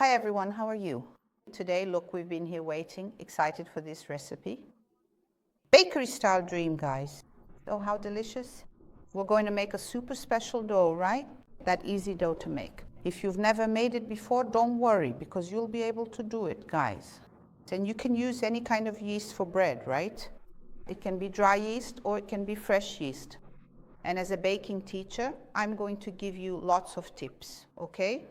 Hi everyone, how are you? Today, look, we've been here waiting, excited for this recipe. Bakery style dream, guys. Oh, how delicious. We're going to make a super special dough, right? That easy dough to make. If you've never made it before, don't worry, because you'll be able to do it, guys. And you can use any kind of yeast for bread, right? It can be dry yeast or it can be fresh yeast. And as a baking teacher, I'm going to give you lots of tips, okay?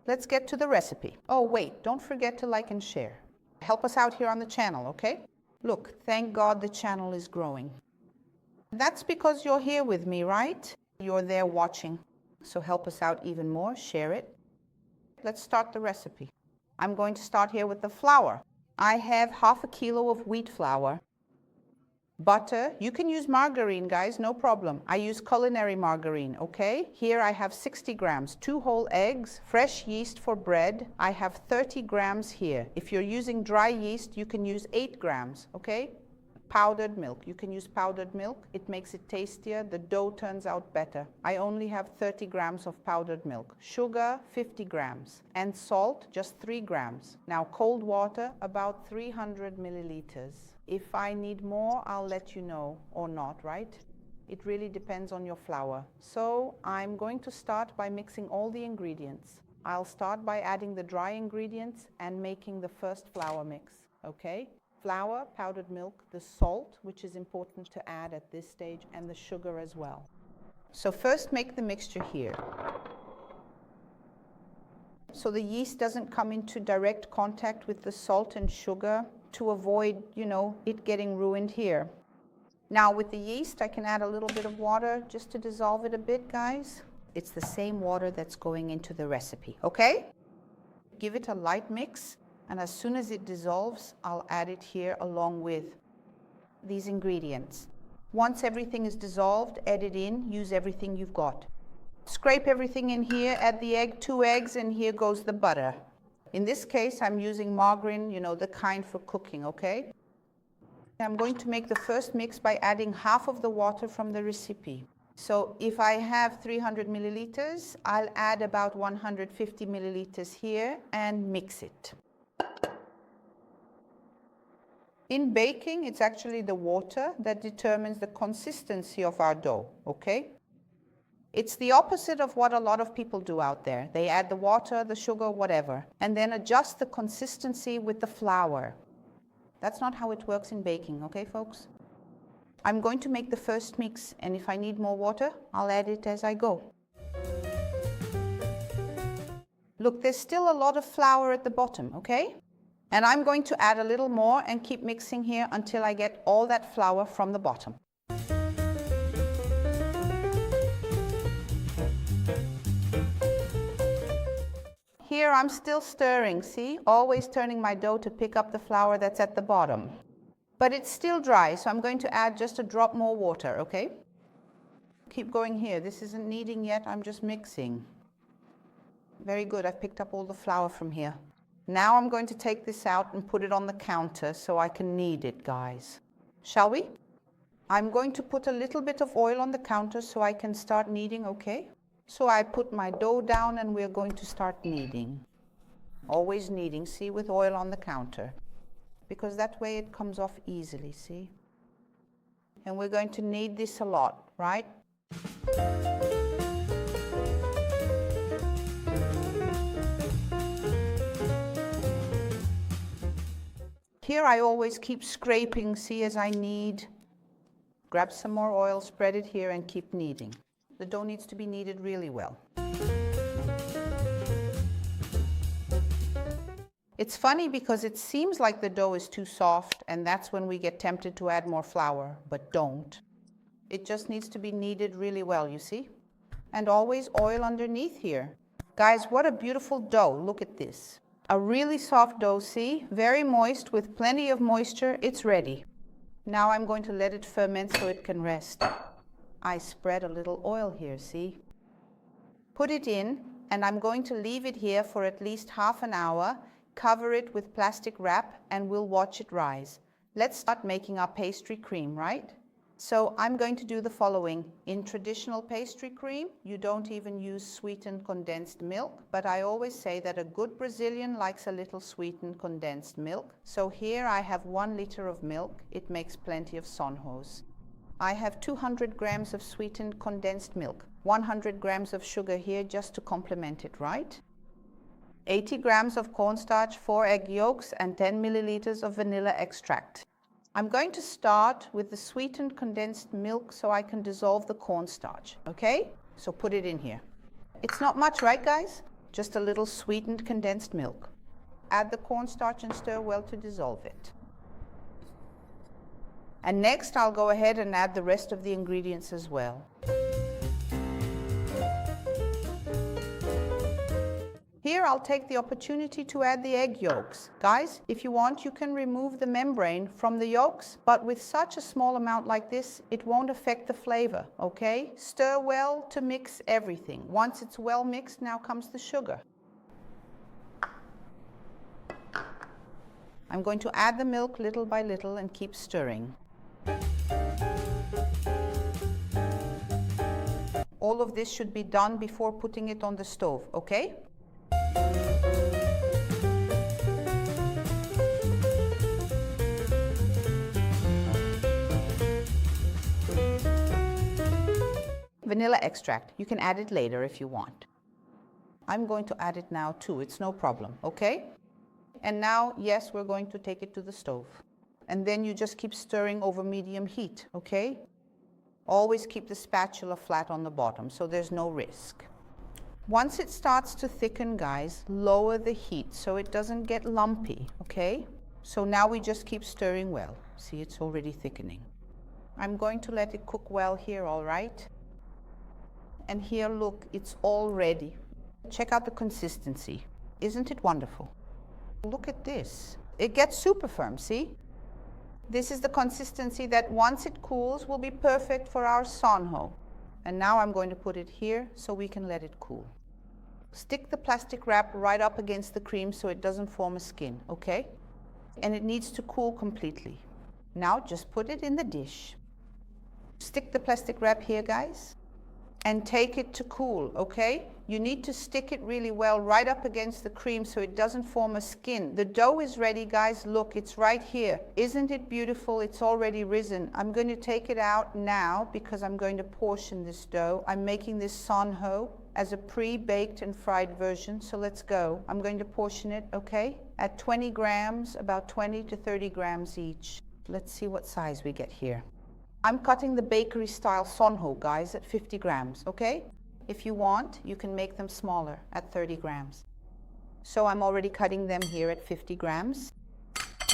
Let's get to the recipe. Oh, wait, don't forget to like and share. Help us out here on the channel, okay? Look, thank God the channel is growing. That's because you're here with me, right? You're there watching. So help us out even more, share it. Let's start the recipe. I'm going to start here with the flour. I have ½ kilo of wheat flour. Butter, you can use margarine, guys, no problem. I use culinary margarine, okay? Here I have 60 grams, 2 whole eggs, fresh yeast for bread. I have 30 grams here. If you're using dry yeast, you can use 8 grams, okay? Powdered milk, you can use powdered milk. It makes it tastier, the dough turns out better. I only have 30 grams of powdered milk. Sugar, 50 grams. And salt, just 3 grams. Now cold water, about 300 milliliters. If I need more, I'll let you know, or not, right? It really depends on your flour. So I'm going to start by mixing all the ingredients. I'll start by adding the dry ingredients and making the first flour mix, okay? Flour, powdered milk, the salt, which is important to add at this stage, and the sugar as well. So first make the mixture here. So the yeast doesn't come into direct contact with the salt and sugar to avoid, it getting ruined here. Now with the yeast, I can add a little bit of water just to dissolve it a bit, guys. It's the same water that's going into the recipe, okay? Give it a light mix, and as soon as it dissolves, I'll add it here along with these ingredients. Once everything is dissolved, add it in, use everything you've got. Scrape everything in here, add the egg, 2 eggs, and here goes the butter. In this case, I'm using margarine, the kind for cooking, okay? I'm going to make the first mix by adding half of the water from the recipe. So if I have 300 milliliters, I'll add about 150 milliliters here and mix it. In baking, it's actually the water that determines the consistency of our dough, okay? It's the opposite of what a lot of people do out there. They add the water, the sugar, whatever, and then adjust the consistency with the flour. That's not how it works in baking, okay, folks? I'm going to make the first mix, and if I need more water, I'll add it as I go. Look, there's still a lot of flour at the bottom, okay? And I'm going to add a little more and keep mixing here until I get all that flour from the bottom. Here I'm still stirring, see? Always turning my dough to pick up the flour that's at the bottom. But it's still dry, so I'm going to add just a drop more water, okay? Keep going here. This isn't kneading yet, I'm just mixing. Very good, I've picked up all the flour from here. Now I'm going to take this out and put it on the counter so I can knead it, guys. Shall we? I'm going to put a little bit of oil on the counter so I can start kneading, okay? So I put my dough down and we're going to start kneading. Always kneading, see, with oil on the counter. Because that way it comes off easily, see? And we're going to knead this a lot, right? Here I always keep scraping, see, as I knead. Grab some more oil, spread it here and keep kneading. The dough needs to be kneaded really well. It's funny because it seems like the dough is too soft, and that's when we get tempted to add more flour, but don't. It just needs to be kneaded really well, you see? And always oil underneath here. Guys, what a beautiful dough. Look at this. A really soft dough, see? Very moist with plenty of moisture. It's ready. Now I'm going to let it ferment so it can rest. I spread a little oil here, see? Put it in, and I'm going to leave it here for at least half an hour, cover it with plastic wrap, and we'll watch it rise. Let's start making our pastry cream, right? So I'm going to do the following. In traditional pastry cream, you don't even use sweetened condensed milk, but I always say that a good Brazilian likes a little sweetened condensed milk. So here I have 1 liter of milk. It makes plenty of sonhos. I have 200 grams of sweetened condensed milk, 100 grams of sugar here just to complement it, right? 80 grams of cornstarch, 4 egg yolks, and 10 milliliters of vanilla extract. I'm going to start with the sweetened condensed milk so I can dissolve the cornstarch, okay? So put it in here. It's not much, right guys? Just a little sweetened condensed milk. Add the cornstarch and stir well to dissolve it. And next I'll go ahead and add the rest of the ingredients as well. Here I'll take the opportunity to add the egg yolks. Guys, if you want, you can remove the membrane from the yolks, but with such a small amount like this, it won't affect the flavor, okay? Stir well to mix everything. Once it's well mixed, now comes the sugar. I'm going to add the milk little by little and keep stirring. All of this should be done before putting it on the stove, okay? Vanilla extract. You can add it later if you want. I'm going to add it now too. It's no problem, okay? And now, yes, we're going to take it to the stove. And then you just keep stirring over medium heat, okay? Always keep the spatula flat on the bottom so there's no risk. Once it starts to thicken, guys, lower the heat so it doesn't get lumpy, okay? So now we just keep stirring well. See, it's already thickening. I'm going to let it cook well here, all right? And here, look, it's all ready. Check out the consistency. Isn't it wonderful? Look at this. It gets super firm, see? This is the consistency that once it cools will be perfect for our sonho. And now I'm going to put it here so we can let it cool. Stick the plastic wrap right up against the cream so it doesn't form a skin, okay? And it needs to cool completely. Now just put it in the dish. Stick the plastic wrap here, guys, and take it to cool, okay? You need to stick it really well right up against the cream so it doesn't form a skin. The dough is ready, guys. Look, it's right here. Isn't it beautiful? It's already risen. I'm going to take it out now because I'm going to portion this dough. I'm making this sonho as a pre-baked and fried version, so let's go. I'm going to portion it, okay? At 20 grams, about 20 to 30 grams each. Let's see what size we get here. I'm cutting the bakery style sonho, guys, at 50 grams, okay? If you want, you can make them smaller at 30 grams. So I'm already cutting them here at 50 grams.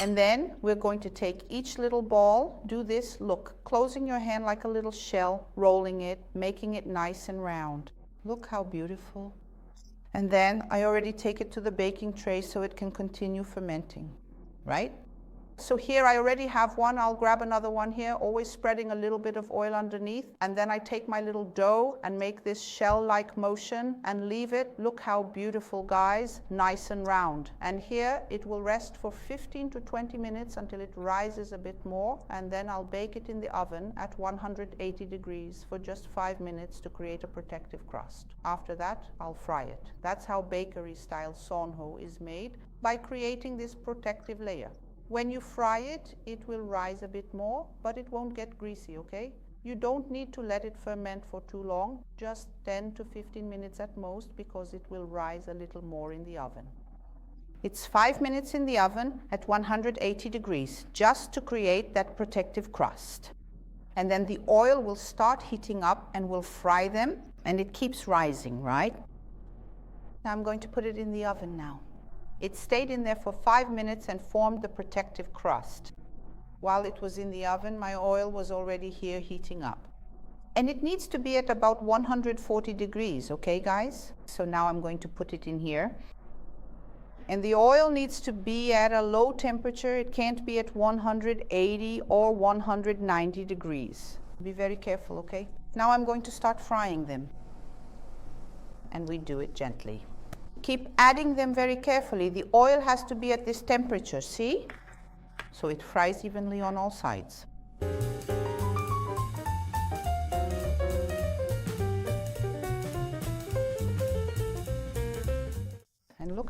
And then we're going to take each little ball, do this, look, closing your hand like a little shell, rolling it, making it nice and round. Look how beautiful. And then I already take it to the baking tray so it can continue fermenting, right? So here I already have one. I'll grab another one here, always spreading a little bit of oil underneath. And then I take my little dough and make this shell-like motion and leave it. Look how beautiful, guys, nice and round. And here it will rest for 15 to 20 minutes until it rises a bit more. And then I'll bake it in the oven at 180 degrees for just 5 minutes to create a protective crust. After that, I'll fry it. That's how bakery-style sonho is made, by creating this protective layer. When you fry it, it will rise a bit more, but it won't get greasy, okay? You don't need to let it ferment for too long, just 10 to 15 minutes at most, because it will rise a little more in the oven. It's 5 minutes in the oven at 180 degrees, just to create that protective crust. And then the oil will start heating up and we'll fry them, and it keeps rising, right? Now I'm going to put it in the oven now. It stayed in there for 5 minutes and formed the protective crust. While it was in the oven, my oil was already here heating up. And it needs to be at about 140 degrees, okay guys? So now I'm going to put it in here. And the oil needs to be at a low temperature. It can't be at 180 or 190 degrees. Be very careful, okay? Now I'm going to start frying them. And we do it gently. Keep adding them very carefully. The oil has to be at this temperature, see? So it fries evenly on all sides.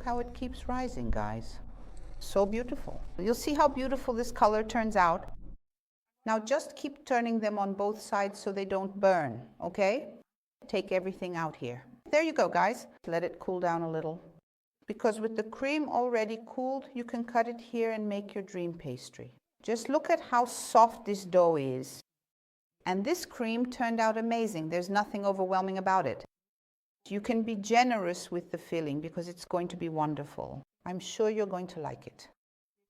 Look how it keeps rising, guys. So beautiful. You'll see how beautiful this color turns out. Now just keep turning them on both sides so they don't burn, okay? Take everything out here. There you go, guys. Let it cool down a little. Because with the cream already cooled, you can cut it here and make your dream pastry. Just look at how soft this dough is. And this cream turned out amazing. There's nothing overwhelming about it. You can be generous with the filling because it's going to be wonderful. I'm sure you're going to like it.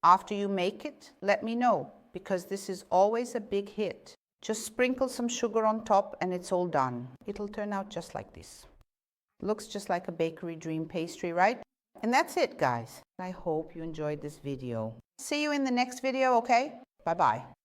After you make it, let me know, because this is always a big hit. Just sprinkle some sugar on top and it's all done. It'll turn out just like this. Looks just like a bakery dream pastry, right? And that's it, guys. I hope you enjoyed this video. See you in the next video, okay? Bye-bye.